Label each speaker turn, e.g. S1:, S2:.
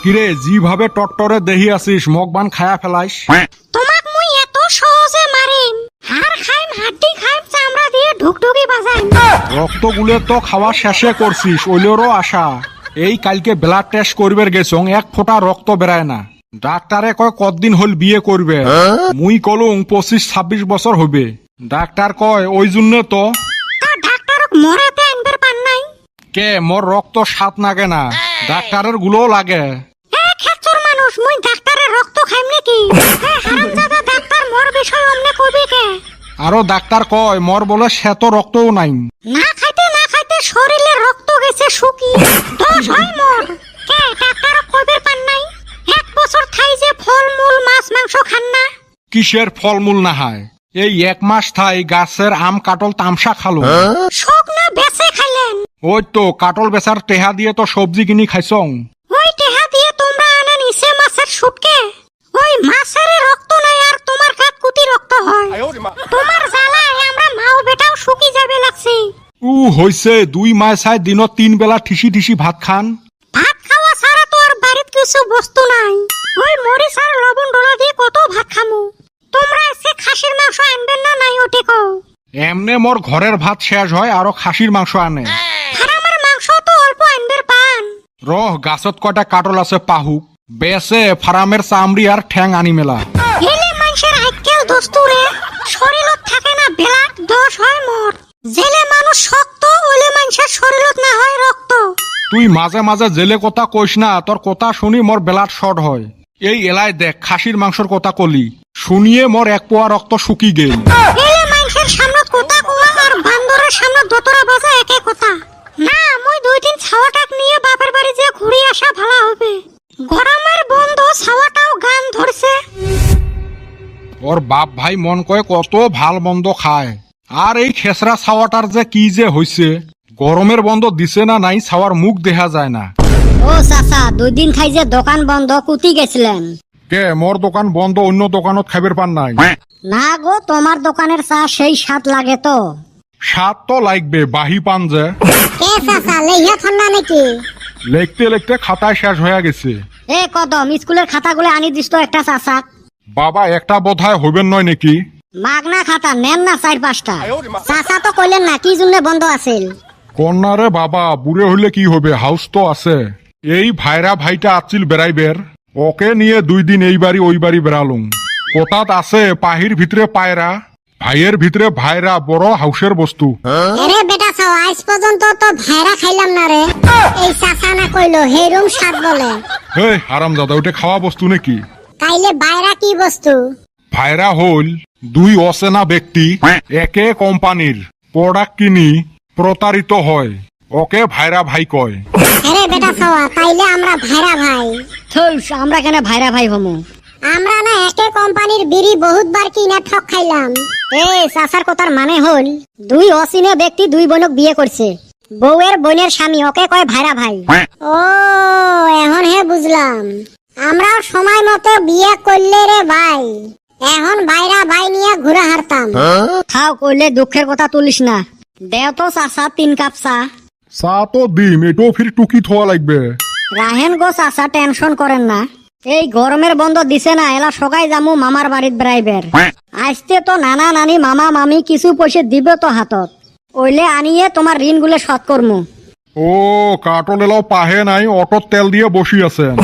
S1: কিরে যেভাবে টট্টরে দেহি আছিস মগবান খায়া ফেলাইস।
S2: তোমাক মুই এত সহজে মারিম, হাড় খাইম, হাড্ডি খাইম, চামড়া দিয়ে ঢুকঢুকি বাজাইম।
S1: রক্ত গুলে তো খাওয়া শেষে করছিস, ওইলেরও আশা। এই কালকে ব্লাড টেস্ট করবে গেছং, এক ফোঁটা রক্ত বেড়ায় না। ডাক্তারে কয় কতদিন হল বিয়ে করবে, মুই কলুং 25-26 বছর হবে। ডাক্তার কয় ওই জন্য তো।
S2: তা ডাক্তারক মরাতে আনবার পান নাই?
S1: কে মোর রক্ত স্বাদ লাগে না, ডাক্তারের গুলো লাগে।
S2: এ খেচুর মানুষ, মুই ডাক্তারের রক্ত খাইম নাকি? এ হারামজাদা ডাক্তার মোর বিষয় অমনে কইবি কে?
S1: আরো ডাক্তার কয় মোর বলে শ্বেত রক্তও নাই।
S2: না খাইতে না খাইতে শরীরে রক্ত গেছে শুকি, দোষ হয় মোর। কে ডাক্তারক কইবার পান নাই? 1 বছর থাই যে ফলমূল মাছ মাংস খান না।
S1: কিসের ফলমূল না হয়, এই 1 মাস থাই গাছের আম কাটল তামসা খালো।
S2: শোক না বেচে খাইলেন?
S1: ওই তো কাটল বেচার টেহা দিয়ে তো সবজি কিনি খাইছং।
S2: ওই টেহা দিয়ে তোমরা আনেন ইসে মাছের শুটকে। ওই মাছের রক্ত নাই আর তোমার কাট কুতি রক্ত হয়। তোমার জ্বালায় আমরা মাও বেটাও শুকি যাবে লাগছি।
S1: হইছে 2 মাস হয় দিনত 3 বেলা ঠিসি ঠিসি ভাত খান।
S2: ভাত খাওয়া ছাড়া তো আর বাড়িত কিছু বস্তু নাই। ওই মরিচ আর লবণ ডলা দিয়ে কত ভাত খামু। তোমরা এসে খাসির মাংস আনবেন না নাই ওটি কও।
S1: এমনে মোর ঘরের ভাত শেষ হয় আরো খাসির মাংস আনে।
S2: ফারামের মাংস তো অল্প আনবের পান।
S1: রহ গাছত কয়টা কাটল আছে পাহুক, বেসে ফারামের চামড়ি আর ঠ্যাং আনি মেলা।
S2: হেলে মানুষের আজকাল দস্তুরে শরীরত থাকে না বেলাক, দোষ হয় মোর। জেলে মানুষ শক্ত, ওলে মানুষের শরীরত না হয় রক্ত।
S1: তুই মাঝে মাঝে জেলে কথা কইস না, তোর কথা শুনি মোর বেলাট শর্ট হয়। এই এলাই দেখ খাসির মাংসর কথা কলি, শুনিয়ে মোর 1 পোয়া রক্ত শুকি গেল।
S2: হেলে মানুষের সামনে কথা কোয়া আর বান্দরের সামনে দোতরা বাজা একে কথা না। মই 2 দিন ছাওয়াটাক নিয়ে বাপের বাড়ি যে ঘুরে আসা ভালো হবে। গরমের বন্ধ, ছাওয়াটাও গান ধরছে।
S1: ওর বাপ ভাই মন কয় কত ভাল মন্দ খায়, আর এই খেসরা ছাওয়াটার যে কি যে হইছে। গরমের বন্ধ দিছে না নাই ছাওয়ার মুখ দেখা যায় না।
S2: ও চাচা, 2 দিন খাই যে দোকান বন্ধ, কুতি গেছিলেন?
S1: কে মোর দোকান বন্ধ, অন্য দোকানত খাইবার পান নাই।
S2: না গো, তোমার দোকানের চা সেই স্বাদ লাগে তো।
S1: স্বাদ তো লাগবে, বাহি পান যে।
S2: কে চাচা, লেহিয়া ঠান্ডা নাকি?
S1: লিখতে লিখতে খাতায় শেষ হয়ে গেছে।
S2: এ কদম, স্কুলের খাতাগুলো আনি দিস তো একটা চাচা।
S1: বাবা একটা বোধহয় হইবেন নয় নাকি?
S2: মাগনা খাতা নেন না 4-5টা। চাচা তো কইলেন না কি জন্য বন্ধ আছিল।
S1: কন্যারে বাবা, বুড়ে হইলে কি হবে, হাউস তো আছে। এই ভাইরা ভাইটা আছিল বেড়াইবের, ওকে নিয়ে 2 দিন এই বাড়ি ওই বাড়ি বেড়ালুম। কোথাত আছে পাহির ভিতরে পায়রা, ভাইয়ের ভিতরে ভাইরা, বড় হাউসের বস্তু।
S2: আরে বেটা ছাও, আজ পর্যন্ত তো ভাইরা খাইলাম না রে। এই চাচা না কইলো হেরুম স্বাদ বলে।
S1: হে আরাম দাদা, ওটা খাওয়া বস্তু নাকি?
S2: তাইলে বাইরা কি বস্তু?
S1: ভাইরা হইল 2 অচেনা ব্যক্তি একে কোম্পানির প্রোডাক্ট কিনি প্রতারিত হয়, ওকে ভাইরা ভাই কয়।
S2: আরে বেটা ছাওয়া, তাইলে আমরা ভাইরা ভাই। থুস, আমরা কেন ভাইরা ভাই হমু? আমরা না একে কোম্পানির বিড়ি বহুতবার কিনা ঠক খাইলাম। এই চাচার কথার মানে হল 2 অচিনা ব্যক্তি 2 বোনক বিয়ে করছে। বউয়ের বোনের স্বামী, ওকে কয় ভাইরা ভাই। ও এখন হে বুঝলাম। আমরাও সময় মতো বিয়ে করলে রে ভাই, এখন ভাইরা ভাই নিয়ে ঘুরে হারতাম। খাও, কইলে দুঃখের কথা তুলিস না। দেও তো চাচা 3 কাপ চা।
S1: চা তো দিম, এটাও ফির টুকি থোয়া লাগবে।
S2: রাহেন গো চাচা, টেনশন করেন না। এই গরমের বন্ধ দিছে না, এলা সকাই যামু মামার বাড়িত বেড়াইবের। আজতে তো নানা নানি মামা মামি কিছু পয়সা দিবে তো হাতত, ওইলে আনিয়ে তোমার ঋণ গুলো শোধ করমু।
S1: ও কাটল এলাও পাহে নাই, অটোর তেল দিয়ে বসি আছেন।